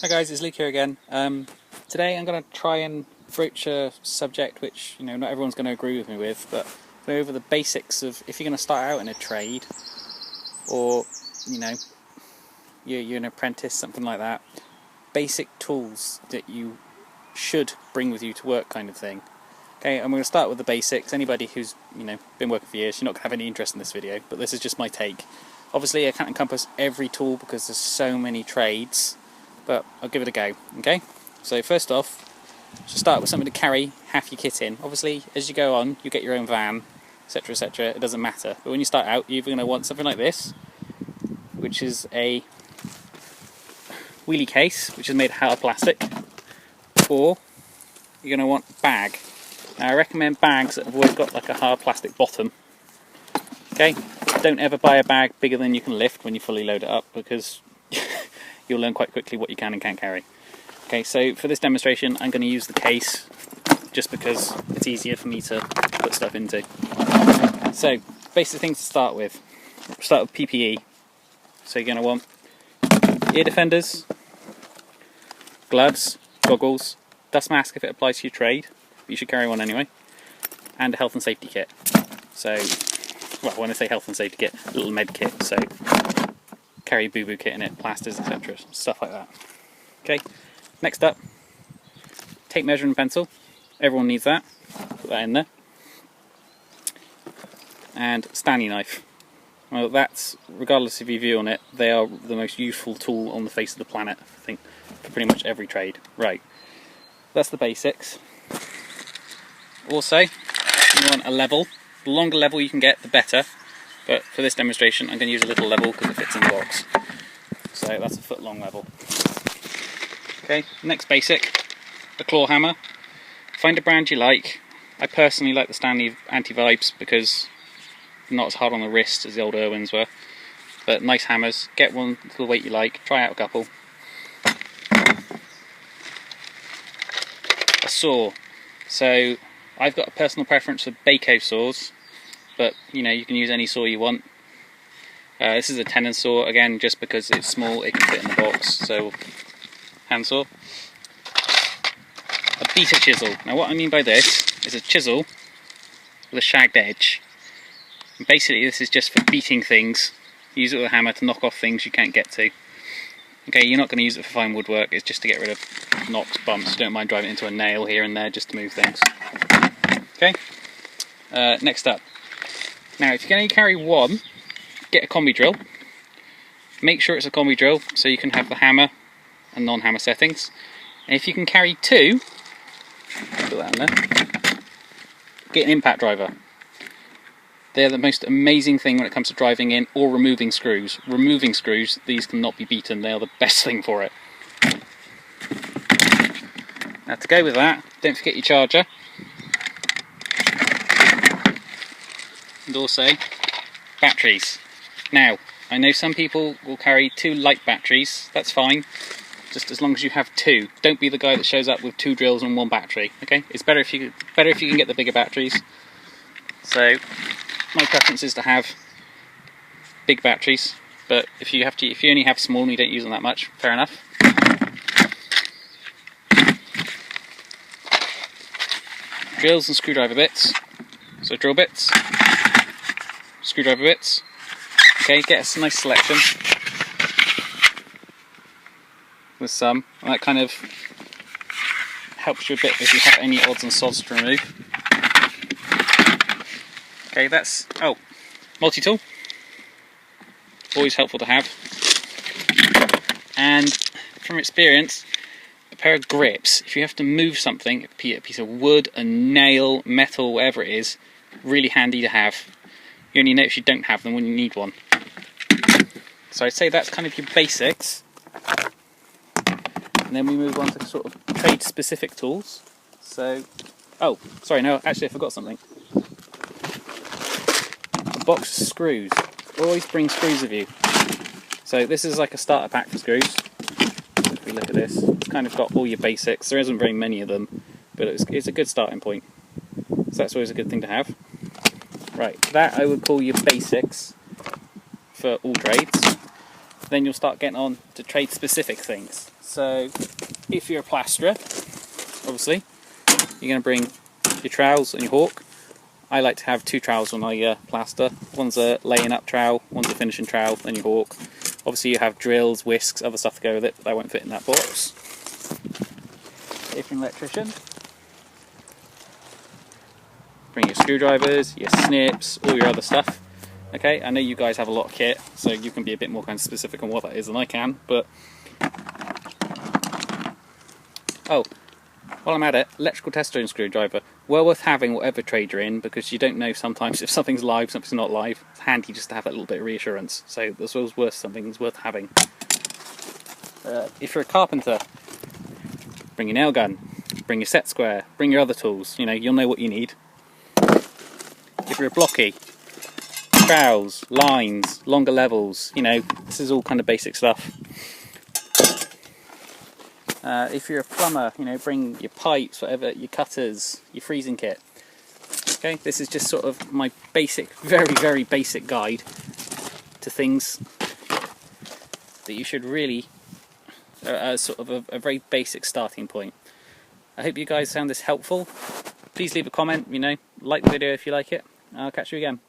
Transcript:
Hi guys, it's Luke here again. Today I'm going to try and broach a subject which, not everyone's going to agree with me with, but go over the basics of if you're going to start out in a trade, or, you're an apprentice, something like that. Basic tools that you should bring with you to work, kind of thing. Okay, I'm going to start with the basics. Anybody who's, been working for years, you're not going to have any interest in this video, but this is just my take. Obviously I can't encompass every tool because there's so many trades, but I'll give it a go, okay? So first off, just start with something to carry half your kit in. Obviously, as you go on, you get your own van, etc, etc, it doesn't matter. But when you start out, you're either going to want something like this, which is a wheelie case, which is made of hard plastic, or you're going to want a bag. Now I recommend bags that have always got like a hard plastic bottom, okay? Don't ever buy a bag bigger than you can lift when you fully load it up, because you'll learn quite quickly what you can and can't carry. Okay, so for this demonstration I'm going to use the case just because it's easier for me to put stuff into. So, basic things to start with. Start with PPE. So you're going to want ear defenders, gloves, goggles, dust mask if it applies to your trade, but you should carry one anyway, and a health and safety kit. So, well, when I say health and safety kit, a little med kit, so carry a boo-boo kit in it, plasters, etc, stuff like that. Okay, next up, tape measure and pencil. Everyone needs that, put that in there. And Stanley knife. Well, that's, regardless of your view on it, they are the most useful tool on the face of the planet, I think, for pretty much every trade. Right, that's the basics. Also, you want a level. The longer level you can get, the better. But for this demonstration, I'm going to use a little level because it fits in the box. So that's a foot long level. Okay, next basic, a claw hammer. Find a brand you like. I personally like the Stanley Anti-Vibes because they're not as hard on the wrist as the old Irwins were. But nice hammers. Get one to the weight you like. Try out a couple. A saw. So I've got a personal preference for Baco saws, but you can use any saw you want. This is a tenon saw, again, just because it's small, it can fit in the box, so hand saw. A beater chisel. Now what I mean by this is a chisel with a shagged edge. And basically this is just for beating things. Use it with a hammer to knock off things you can't get to. Okay, you're not going to use it for fine woodwork, it's just to get rid of knocks, bumps. Don't mind driving into a nail here and there just to move things. Okay, next up. Now if you're going to carry one, get a combi drill. Make sure it's a combi drill so you can have the hammer and non-hammer settings. And if you can carry two, put that in there, get an impact driver. They're the most amazing thing when it comes to driving in or removing screws. Removing screws, these cannot be beaten, they are the best thing for it. Now to go with that, don't forget your charger. And also batteries. Now, I know some people will carry 2 light batteries, that's fine, just as long as you have 2. Don't be the guy that shows up with 2 drills and 1 battery, okay? It's better if you can get the bigger batteries. So, my preference is to have big batteries, but if you only have small and you don't use them that much, fair enough. Drills and screwdriver bits. So drill bits, screwdriver bits. Okay, get a nice selection with some, and that kind of helps you a bit if you have any odds and sods to remove. Okay, that's, multi-tool, always helpful to have. And from experience, a pair of grips. If you have to move something, a piece of wood, a nail, metal, whatever it is, really handy to have. You only notice you don't have them when you need one. So I'd say that's kind of your basics. And then we move on to sort of trade-specific tools. So, oh, sorry, no, actually I forgot something. A box of screws. Always bring screws with you. So this is like a starter pack for screws. If we look at this, it's kind of got all your basics. There isn't very many of them, but it's a good starting point. So that's always a good thing to have. Right, that I would call your basics for all trades. then you'll start getting on to trade specific things. So if you're a plasterer, obviously you're going to bring your trowels and your hawk. I like to have 2 trowels when I plaster. One's a laying up trowel, one's a finishing trowel, then your hawk. Obviously you have drills, whisks, other stuff to go with it, but that won't fit in that box. If you're an electrician, bring your screwdrivers, your snips, all your other stuff. Okay, I know you guys have a lot of kit, so you can be a bit more kind of specific on what that is than I can, but... Oh, while I'm at it, electrical tester and screwdriver. Well worth having whatever trade you're in, because you don't know sometimes if something's live, something's not live. It's handy just to have that little bit of reassurance, so as well as worth something's worth having. If you're a carpenter, bring your nail gun, bring your set square, bring your other tools, you know, you'll know what you need. If you're a blocky, trowels, lines, longer levels, you know, this is all kind of basic stuff. If you're a plumber, you know, bring your pipes, whatever, your cutters, your freezing kit. Okay, this is just sort of my basic, very, very basic guide to things that you should really, sort of a very basic starting point. I hope you guys found this helpful. Please leave a comment, you know, like the video if you like it. I'll catch you again.